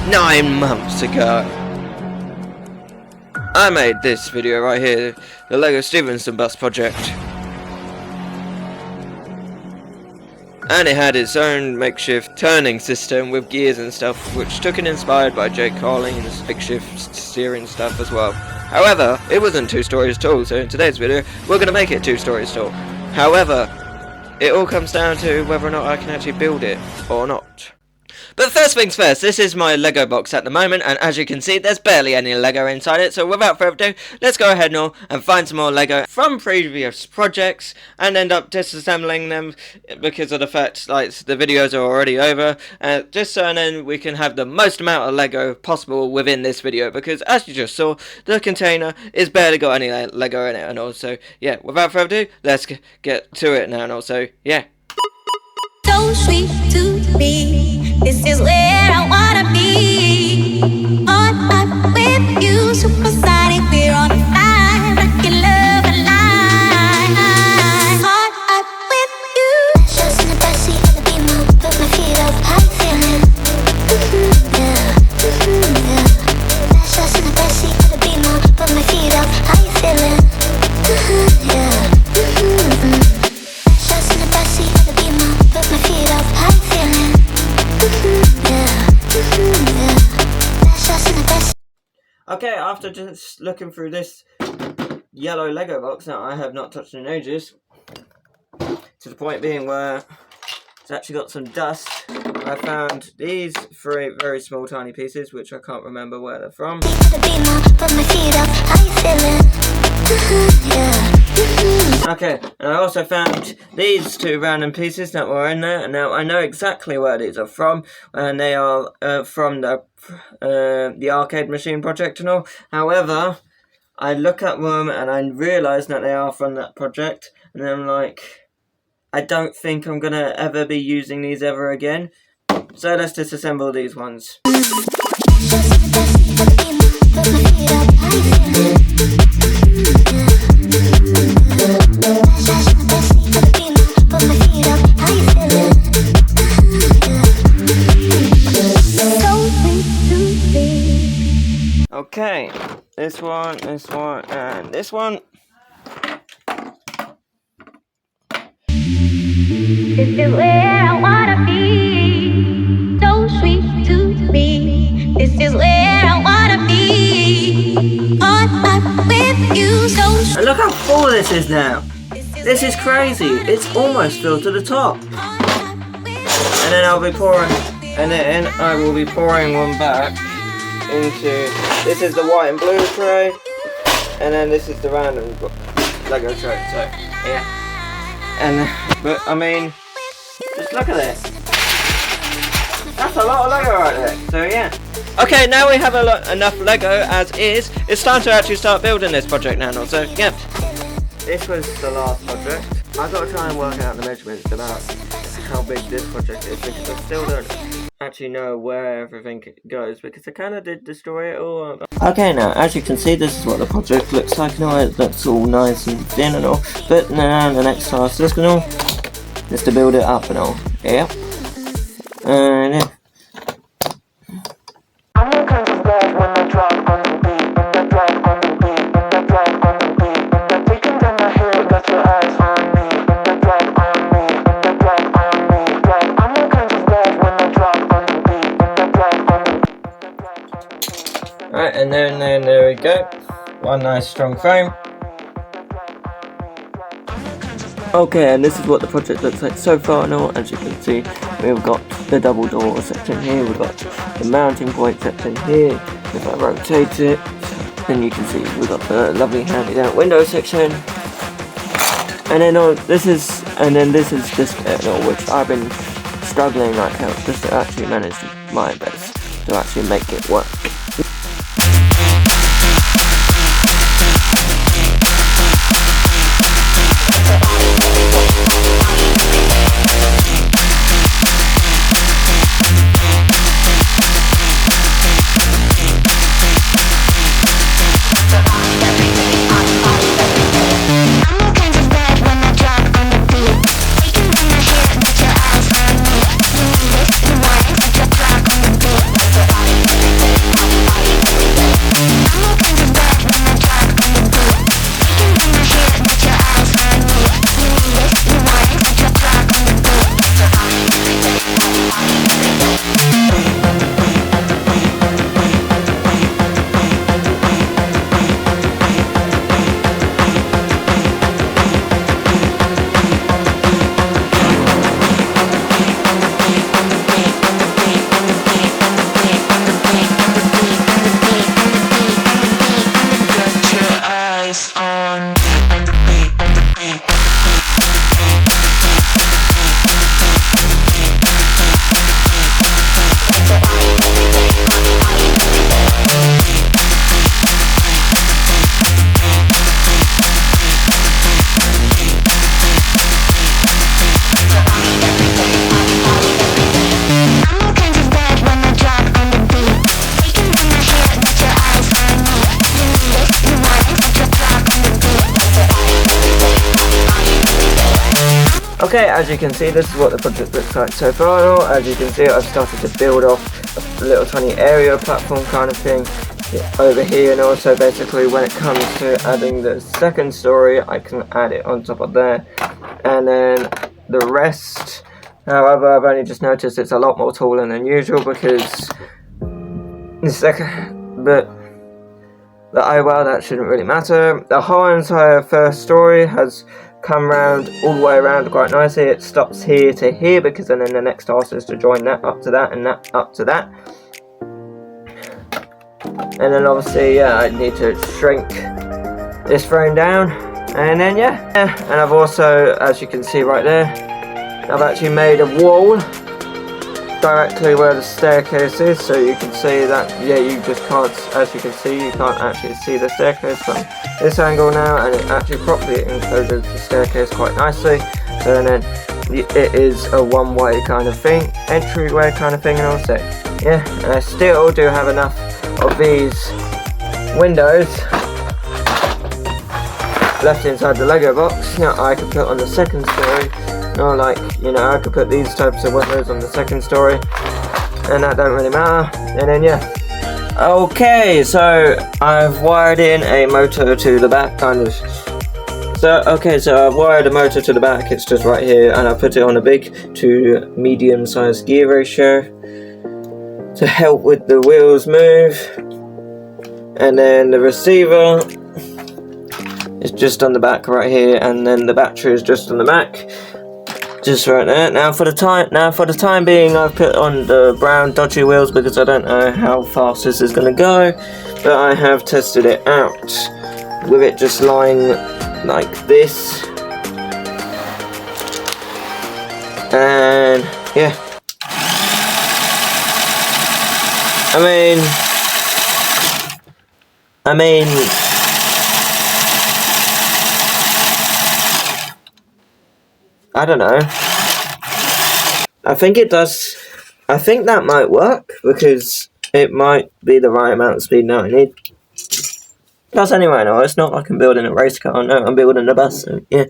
9 months ago. I made this video right here, the Lego Stevenson bus project. And it had its own makeshift turning system with gears and stuff, which took it inspired by Jake Carling's makeshift steering stuff as well. However, it wasn't 2 stories tall, so in today's video, we're going to make it 2 stories tall. However, it all comes down to whether or not I can actually build it or not. But first things first, this is my Lego box at the moment, and as you can see, there's barely any Lego inside it, so without further ado, let's go ahead now and find some more Lego from previous projects, and end up disassembling them, because of the fact, like, the videos are already over, just so then we can have the most amount of Lego possible within this video, because as you just saw, the container is barely got any Lego in it, and also, yeah, without further ado, let's get to it now, and also, yeah. So sweet to me, this is where I wanna be. On up with you, supersonic, we're on fire, rockin' love alive. On up with you. Shots in the backseat of the Beamer, put my feet up, how you feeling? Yeah, yeah. Shots in the backseat of the Beamer, put my feet up, how you feeling? Yeah, shots in the backseat of the Beamer, put my feet up, how you feeling? Okay, after just looking through this yellow Lego box that I have not touched in ages, to the point being where it's actually got some dust, I found these 3 very small tiny pieces, which I can't remember where they're from. Okay, and I also found these 2 random pieces that were in there, and now I know exactly where these are from, and they are from the arcade machine project and all. However, I look at them and I realise that they are from that project, and I'm like, I don't think I'm gonna ever be using these ever again, so let's disassemble these ones. Okay, this one, and this one. This is where I wanna be. So sweet to me. This is where I wanna be. On up with you, so sweet. And look how full this is now. This is crazy. It's almost filled to the top. And then I will be pouring one back into. This is the white and blue tray, and then this is the random Lego tray. So yeah. But I mean, just look at this. That's a lot of Lego right there. So yeah. Okay, now we have enough Lego as is. It's time to actually start building this project now. So yeah. This was the last project. I've got to try and work out the measurements about how big this project is, because I still don't actually know where everything goes, because I kind of did destroy it all. Okay, now as you can see, this is what the project looks like now. It looks all nice and thin and all, but now the next task is to build it up and all. Yeah. And yeah. Right, and then there we go. One nice strong frame. Okay, and this is what the project looks like so far now. As you can see, we've got the double door section here, we've got the mounting point section here. If I rotate it, then you can see we've got the lovely handy down window section. And then this is this bit, which I've been struggling like hell just to actually manage my best to actually make it work. Okay, as you can see, this is what the project looks like so far. As you can see, I've started to build off a little tiny area platform kind of thing over here, and also basically when it comes to adding the second story, I can add it on top of there. And then the rest, however, I've only just noticed it's a lot more taller than usual because the second, but well, that shouldn't really matter. The whole entire first story has come round all the way around quite nicely. It stops here to here because then the next task is to join that up to that and that up to that. And then obviously, yeah, I need to shrink this frame down. And then, yeah. And I've also, as you can see right there, I've actually made a wall directly where the staircase is, so you can see that, yeah, you just can't, as you can see, you can't actually see the staircase from this angle now, and it actually properly encloses the staircase quite nicely. So then it is a one-way kind of thing, entryway kind of thing, and also, yeah, and I still do have enough of these windows left inside the Lego box. Now I could put on the second story, or like, you know, I could put these types of windows on the second story, and that don't really matter. And then, yeah. Okay, so I've wired in a motor to the back, kind of. So I've wired a motor to the back, it's just right here, and I put it on a big to medium sized gear ratio to help with the wheels move. And then the receiver is just on the back right here, and then the battery is just on the back, just right there. Now for the time being, I've put on the brown dodgy wheels because I don't know how fast this is going to go, but I have tested it out with it just lying like this, and yeah, I mean I don't know. I think it does. I think that might work because it might be the right amount of speed now I need. Plus, anyway, no, it's not like I'm building a race car. No, I'm building a bus. So, yeah,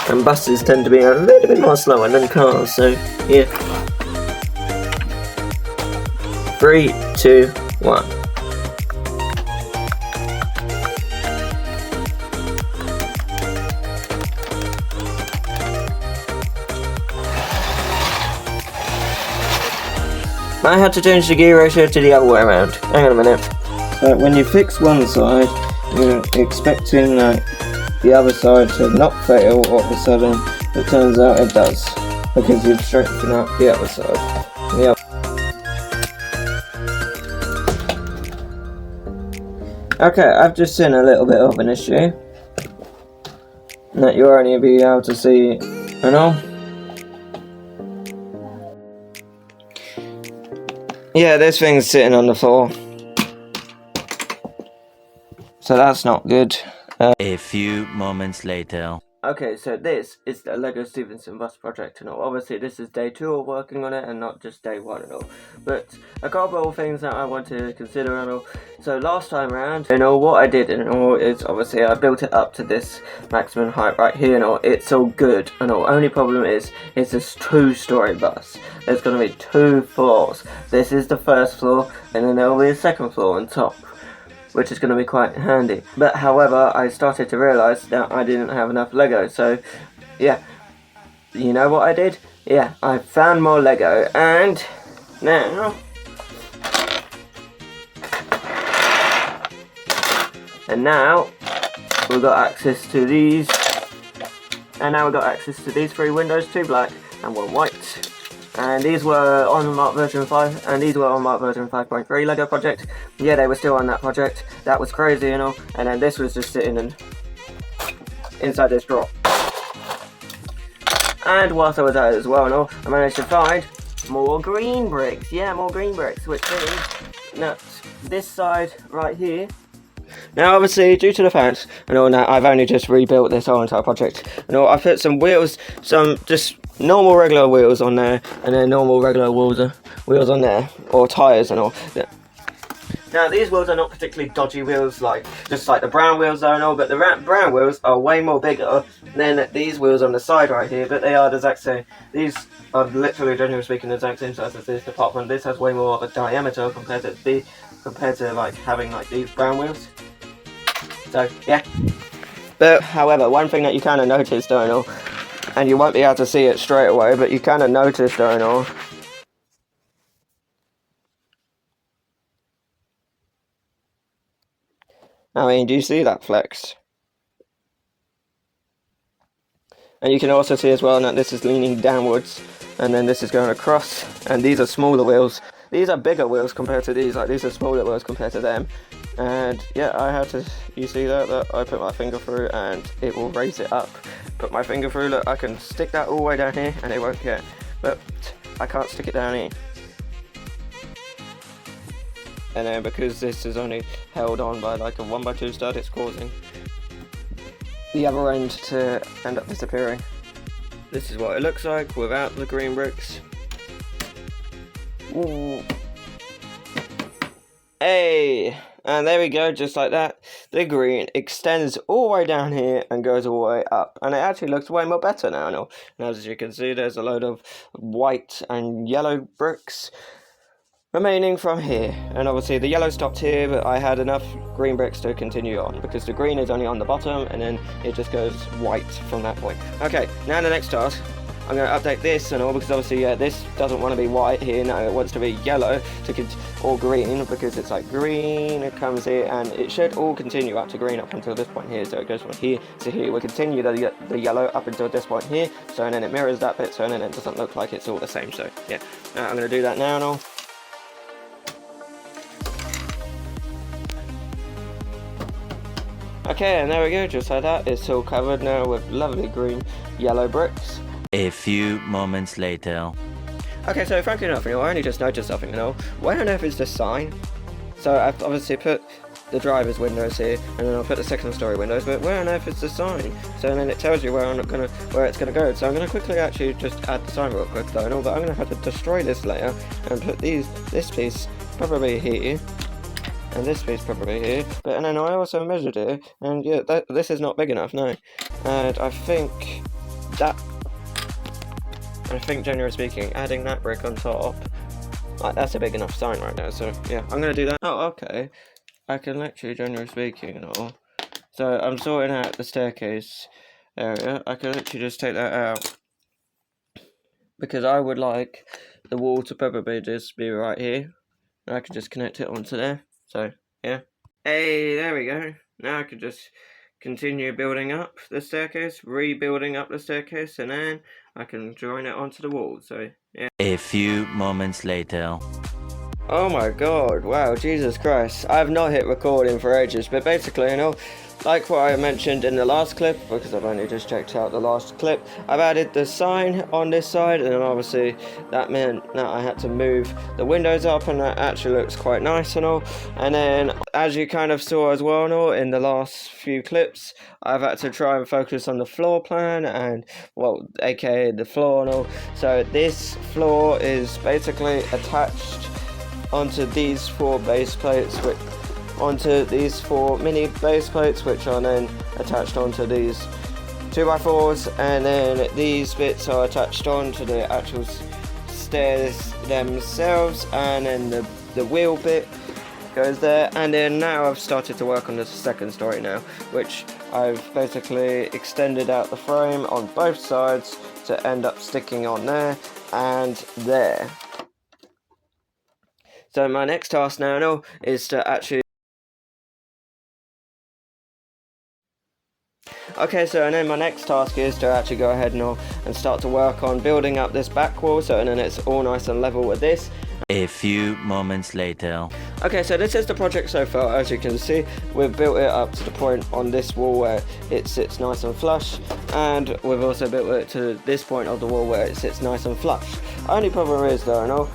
and buses tend to be a little bit more slower than cars. So yeah. 3, 2, 1. I had to change the gear ratio to the other way around. Hang on a minute. So when you fix one side, you're expecting the other side to not fail all of a sudden. It turns out it does, because you've strengthened out the other side. Okay, I've just seen a little bit of an issue that you'll only be able to see, you know. Yeah, this thing's sitting on the floor, so that's not good. A few moments later. Okay, so this is the Lego Stevenson bus project and all. Obviously this is day 2 of working on it and not just day 1 and all. But a couple of things that I want to consider and all. So last time around, you know, what I did and all is obviously I built it up to this maximum height right here and all. It's all good and all. Only problem is, it's this 2-story bus. There's going to be 2 floors. This is the first floor, and then there will be a second floor on top, which is going to be quite handy. But however, I started to realise that I didn't have enough Lego, so yeah, you know what I did? Yeah, I found more Lego, and now we've got access to these, and now we've got access to these 3 windows, 2 black and 1 white. And these were on Mark version 5, and these were on Mark version 5.3 Lego project. Yeah, they were still on that project. That was crazy, you know. And then this was just sitting inside this drawer. And whilst I was at it as well, you know, I managed to find more green bricks. Yeah, more green bricks, which means that this side right here. Now, obviously, due to the fact and all that, I've only just rebuilt this whole entire project. And all, I put some wheels, some just normal regular wheels on there, and then normal regular wheels on there, or tyres and all. Now these wheels are not particularly dodgy wheels, like just like the brown wheels are and all, but the brown wheels are way more bigger than these wheels on the side right here, but they are the exact same. These are literally, generally speaking, the exact same size as this, apart from this has way more of a diameter compared to like having like these brown wheels. So yeah. But however, one thing that you kind of notice, don't you? And you won't be able to see it straight away, but you kind of notice, don't you? I mean, do you see that flex? And you can also see as well that this is leaning downwards, and then this is going across, and these are smaller wheels. These are bigger wheels compared to these, like these are smaller wheels compared to them. And yeah, I had to, you see that I put my finger through and it will raise it up. Put my finger through, look, I can stick that all the way down here and it won't get, but I can't stick it down here. And then because this is only held on by like a 1x2 stud, it's causing the other end to end up disappearing. This is what it looks like without the green bricks. Ooh. Hey! And there we go, just like that. The green extends all the way down here and goes all the way up. And it actually looks way more better now. And as you can see, there's a load of white and yellow bricks remaining from here. And obviously the yellow stopped here, but I had enough green bricks to continue on, because the green is only on the bottom and then it just goes white from that point. Okay, now the next task. I'm going to update this and all, because obviously this doesn't want to be white here, no, it wants to be yellow or green, because it's like green, it comes here, and it should all continue up to green up until this point here, so it goes from here to here. We'll continue the yellow up until this point here, so then it mirrors that bit, so then it doesn't look like it's all the same, so yeah. I'm going to do that now and all. Okay, and there we go, just like that, it's all covered now with lovely green yellow bricks. A few moments later. Okay, so frankly enough, I only just noticed something, where on earth is this sign? So I've obviously put the driver's windows here, and then I'll put the second story windows, but where on earth is the sign? So then it tells you where it's gonna go. So I'm gonna quickly actually just add the sign real quick though, but I'm gonna have to destroy this layer and put this piece probably here, and this piece probably here, and then I also measured it, and yeah, this is not big enough, no. And I think, generally speaking, adding that brick on top, like, that's a big enough sign right now, so yeah, I'm gonna do that. Oh, okay, I can literally, generally speaking, and all. So I'm sorting out the staircase area. I can literally just take that out, because I would like the wall to probably just be right here, and I can just connect it onto there. So yeah. Hey, there we go. Now I can just continue building up the staircase, rebuilding up the staircase, and then I can join it onto the wall. So yeah. A few moments later. Oh my god, wow, Jesus Christ. I have not hit recording for ages, but basically, like what I mentioned in the last clip, because I've only just checked out the last clip, I've added the sign on this side, and then obviously that meant that I had to move the windows up, and that actually looks quite nice and all. And then, as you kind of saw as well and all in the last few clips, I've had to try and focus on the floor plan, and, well, aka the floor and all. So this floor is basically attached onto these 4 base plates, onto these 4 mini base plates, which are then attached onto these 2x4s, and then these bits are attached onto the actual stairs themselves, and then the wheel bit goes there. And then now I've started to work on the second story now, which I've basically extended out the frame on both sides to end up sticking on there and there. So my next task now is to actually... Okay, so and then my next task is to actually go ahead and start to work on building up this back wall, so and then it's all nice and level with this. A few moments later. Okay, so this is the project so far. As you can see, we've built it up to the point on this wall where it sits nice and flush, and we've also built it to this point of the wall where it sits nice and flush. Only problem is though,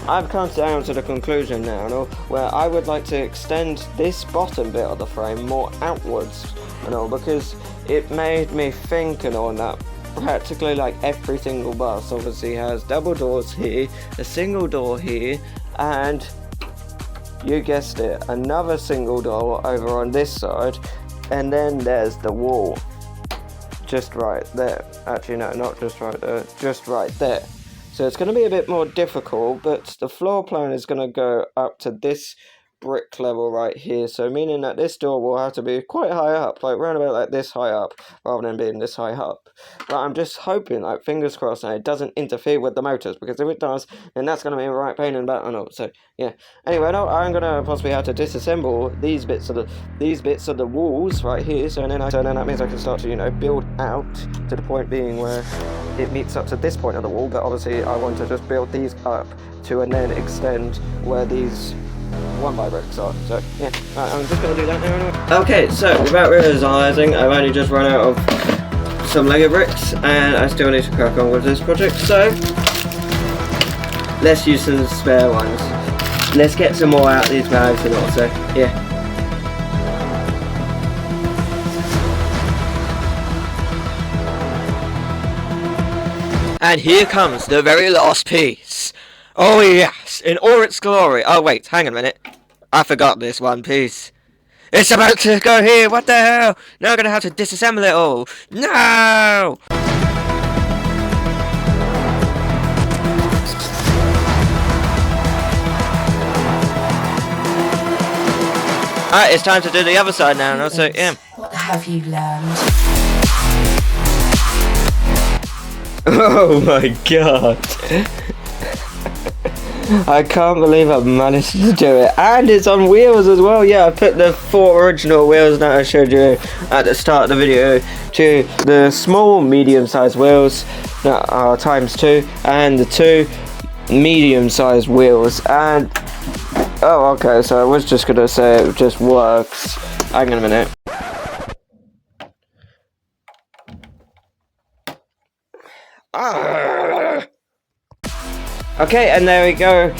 I've come down to the conclusion now, where I would like to extend this bottom bit of the frame more outwards, because it made me think that practically like every single bus obviously has double doors here, a single door here, and you guessed it, another single door over on this side, and then there's the wall. Just right there. Actually, no, not just right there, just right there. So it's going to be a bit more difficult, but the floor plan is going to go up to this brick level right here, so meaning that this door will have to be quite high up, like round about like this high up, rather than being this high up. But I'm just hoping, like fingers crossed, that it doesn't interfere with the motors, because if it does, then that's going to be a right pain in the butt and all. So yeah. Anyway, no, I'm going to possibly have to disassemble these bits of the walls right here, so then that means I can start to, you know, build out to the point being where it meets up to this point of the wall. But obviously I want to just build these up to and then extend where these 1x bricks are. So yeah, I'm just going to do that now anyway. Okay, so without realising, I've only just run out of some Lego bricks and I still need to crack on with this project, so let's use some spare ones. Let's get some more out of these bags and also, yeah. And here comes the very last piece. Oh yes, in all its glory. Oh wait, hang on a minute. I forgot this one piece. It's about to go here, what the hell? Now I'm gonna have to disassemble it all. No! Alright, it's time to do the other side now, and also, yeah. What have you learned? Oh my god. I can't believe I've managed to do it. And it's on wheels as well. Yeah, I put the 4 original wheels that I showed you at the start of the video to the small medium-sized wheels that are ×2 and the 2 medium-sized wheels. And oh, okay, so I was just gonna say it just works. Hang on a minute. Okay, and there we go.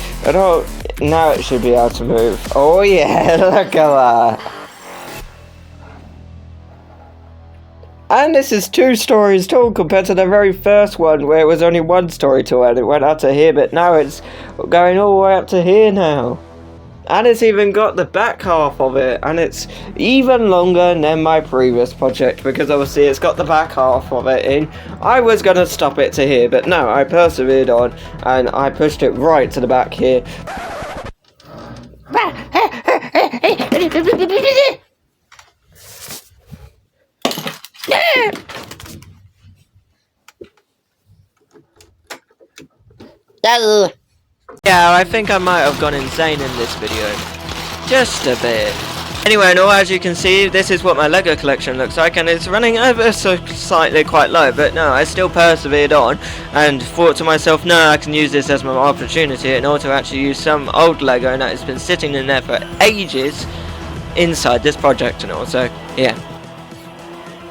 Now it should be able to move. Oh yeah, look at that. And this is 2 stories tall compared to the very first one where it was only 1 story tall and it went up to here, but now it's going all the way up to here now. And it's even got the back half of it, and it's even longer than my previous project because obviously it's got the back half of it in. I was going to stop it to here, but no, I persevered on and I pushed it right to the back here. Yeah, I think I might have gone insane in this video. Just a bit. Anyway, now as you can see, this is what my Lego collection looks like, and it's running ever so slightly quite low, but no, I still persevered on, and thought to myself, no, I can use this as my opportunity in order to actually use some old Lego that has been sitting in there for ages inside this project and all, so, yeah.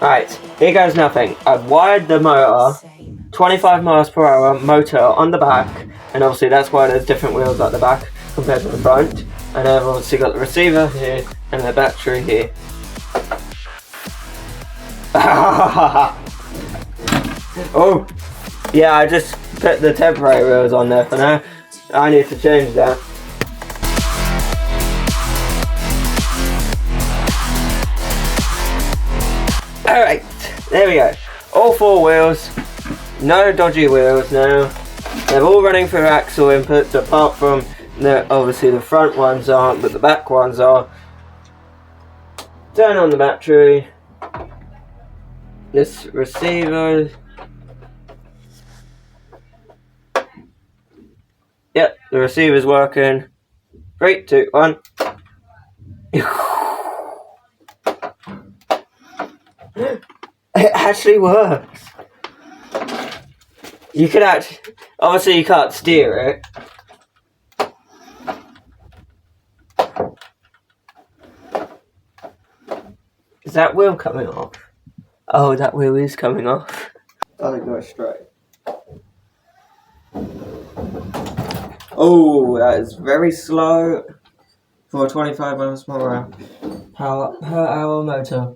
Right, here goes nothing. I've wired the motor, 25 miles per hour motor on the back, and obviously that's why there's different wheels at the back compared to the front. And I've obviously got the receiver here and the battery here. Oh, yeah, I just put the temporary wheels on there for now. I need to change that. Alright, there we go. All 4 wheels. No dodgy wheels now. They're all running through axle inputs, apart from obviously the front ones aren't, but the back ones are. Turn on the battery. This receiver. Yep, the receiver's working. 3, 2, 1. It actually works. You can obviously you can't steer it. Is that wheel coming off? Oh, that wheel is coming off. I'll go straight. Oh, that is very slow for a 25 miles per hour motor.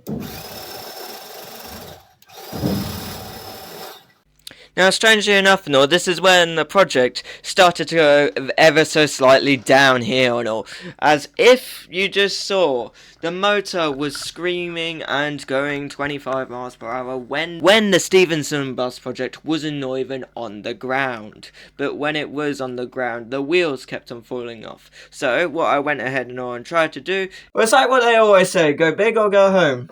Now, strangely enough and all, this is when the project started to go ever so slightly downhill and all. As if you just saw, the motor was screaming and going 25 miles per hour when the Stevenson bus project wasn't even on the ground. But when it was on the ground, the wheels kept on falling off. So, what I went ahead and tried to do, well, it's like what they always say, go big or go home.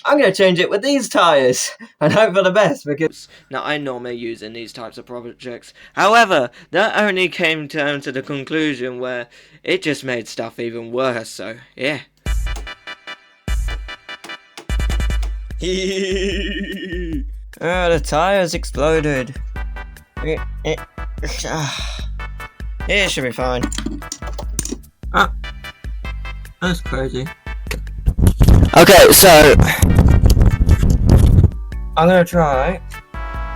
I'm going to change it with these tyres and hope for the best because now I normally use in these types of projects. However, that only came down to the conclusion where it just made stuff even worse, so yeah. The tyres exploded. It should be fine. That's crazy. Okay, so I'm gonna try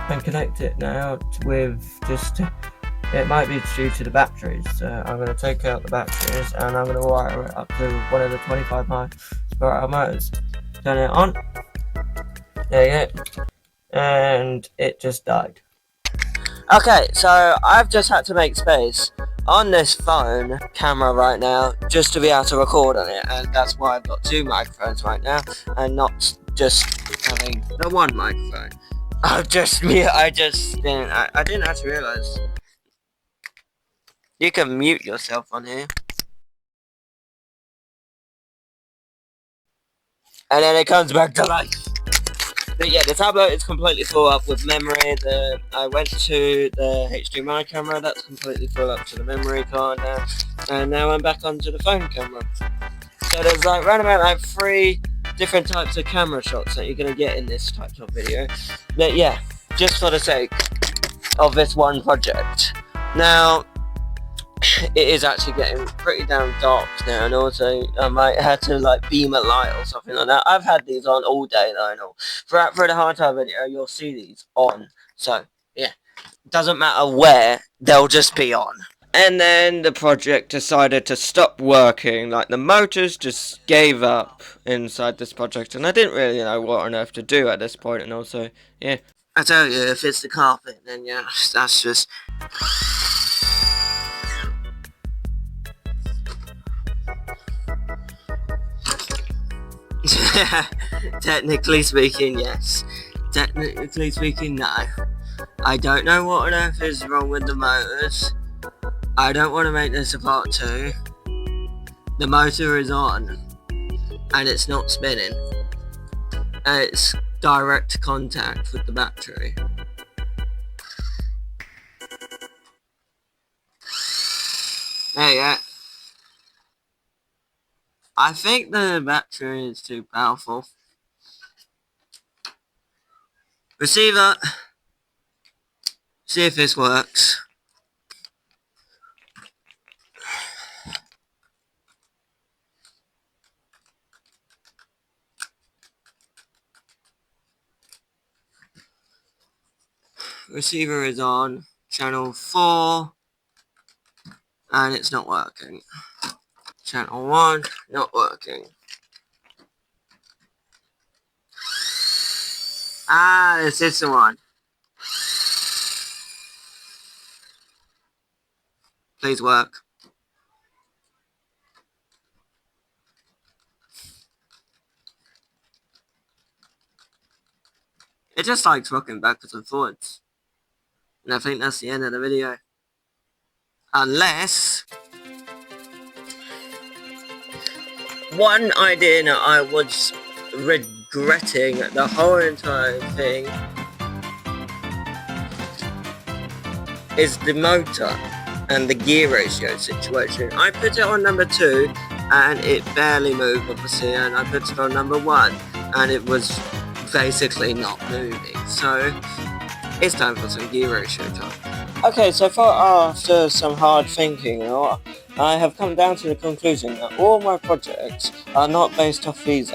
and connect it now with just. It might be due to the batteries. So I'm gonna take out the batteries and I'm gonna wire it up to one of the 25 miles per hour motors. Turn it on. There you go. And it just died. Okay, so I've just had to make space on this phone camera right now just to be able to record on it, and that's why I've got two microphones right now and not just having the one microphone. I didn't actually realise you can mute yourself on here, and then it comes back to life. But yeah, the tablet is completely full up with memory. I went to the HDMI camera, that's completely full up to the memory card now. And now I'm back onto the phone camera. So there's like around about like 3 different types of camera shots that you're going to get in this type of video. But yeah, just for the sake of this one project. Now, it is actually getting pretty damn dark now, and also I might have to like beam a light or something like that. I've had these on all day though, and all. Throughout the whole entire video you'll see these on, so yeah, doesn't matter where, they'll just be on. And then the project decided to stop working, like the motors just gave up inside this project, and I didn't really know what on earth to do at this point, and also, yeah. I tell you, if it's the carpet, then yeah, that's just... Technically speaking, yes. Technically speaking, no. I don't know what on earth is wrong with the motors. I don't want to make this a part 2. The motor is on, and it's not spinning. And it's direct contact with the battery. There you go. I think the battery is too powerful. Receiver. See if this works. Receiver is on channel 4 and it's not working. Channel 1, not working. Ah, this is the one. Please work. It just likes rocking backwards and forwards. And I think that's the end of the video. Unless... one idea that I was regretting the whole entire thing is the motor and the gear ratio situation. I put it on number 2 and it barely moved, obviously, and I put it on number 1 and it was basically not moving. So it's time for some gear ratio time. Okay, so after some hard thinking, I have come down to the conclusion that all my projects are not based off these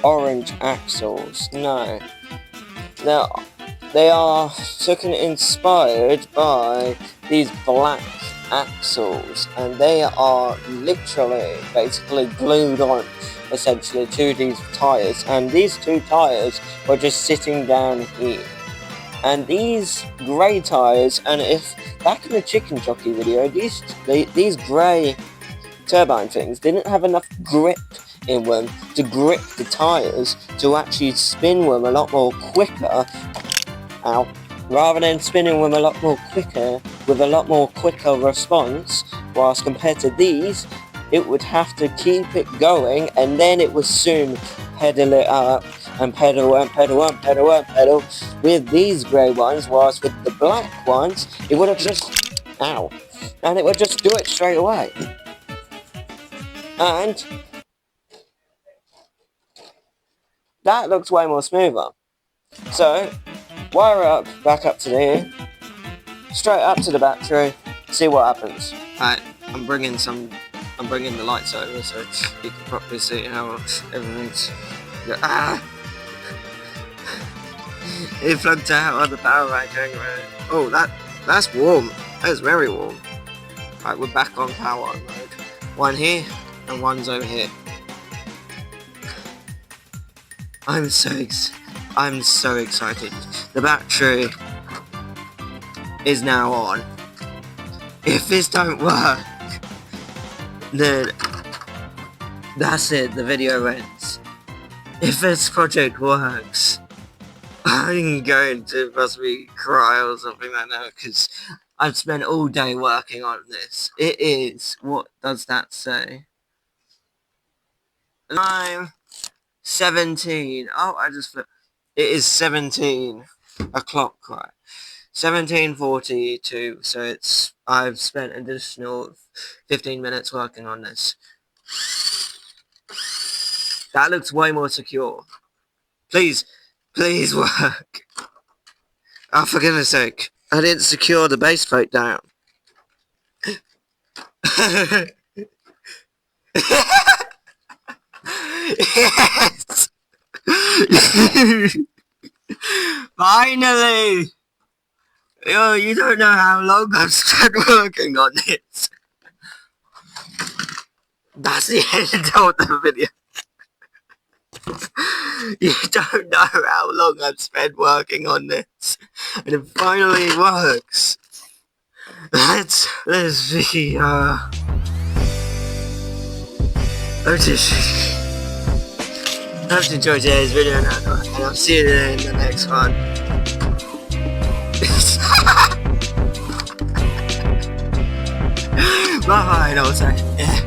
orange axles. No. They are inspired by these black axles, and they are literally basically glued on essentially to these tyres, and these 2 tyres were just sitting down here. And these grey tyres, and if back in the chicken jockey video, these grey turbine things didn't have enough grip in them to grip the tyres to actually spin them a lot more quicker. Ow. Rather than spinning them a lot more quicker with a lot more quicker response, whilst compared to these, it would have to keep it going, and then it would soon pedal it up and pedal and pedal and pedal and pedal with these grey ones, whilst with the black ones it would have just and it would just do it straight away. And that looks way more smoother. So wire it up, back up to there, straight up to the battery, see what happens. Alright, I'm bringing the lights over so you can properly see how everything's... It plugged out on the power bank anyway. Oh, that's warm. That's very warm. Right, we're back on power mode. One here and one's over here. I'm so excited. The battery is now on. If this don't work, then that's it, the video ends. If this project works, I'm going to possibly cry or something like that, because I've spent all day working on this. It is, what does that say? I'm 17. Oh, I just flipped. It is 17 o'clock, right? 17:42. So I've spent an additional 15 minutes working on this. That looks way more secure. Please work. Oh, for goodness sake. I didn't secure the base plate down. Yes! Finally! Oh, you don't know how long I've spent working on this. That's the end of the video. You don't know how long I've spent working on this, and it finally works. Let's see. Hope you enjoyed today's video, and I'll see you in the next one. Bye, and I'll say, yeah.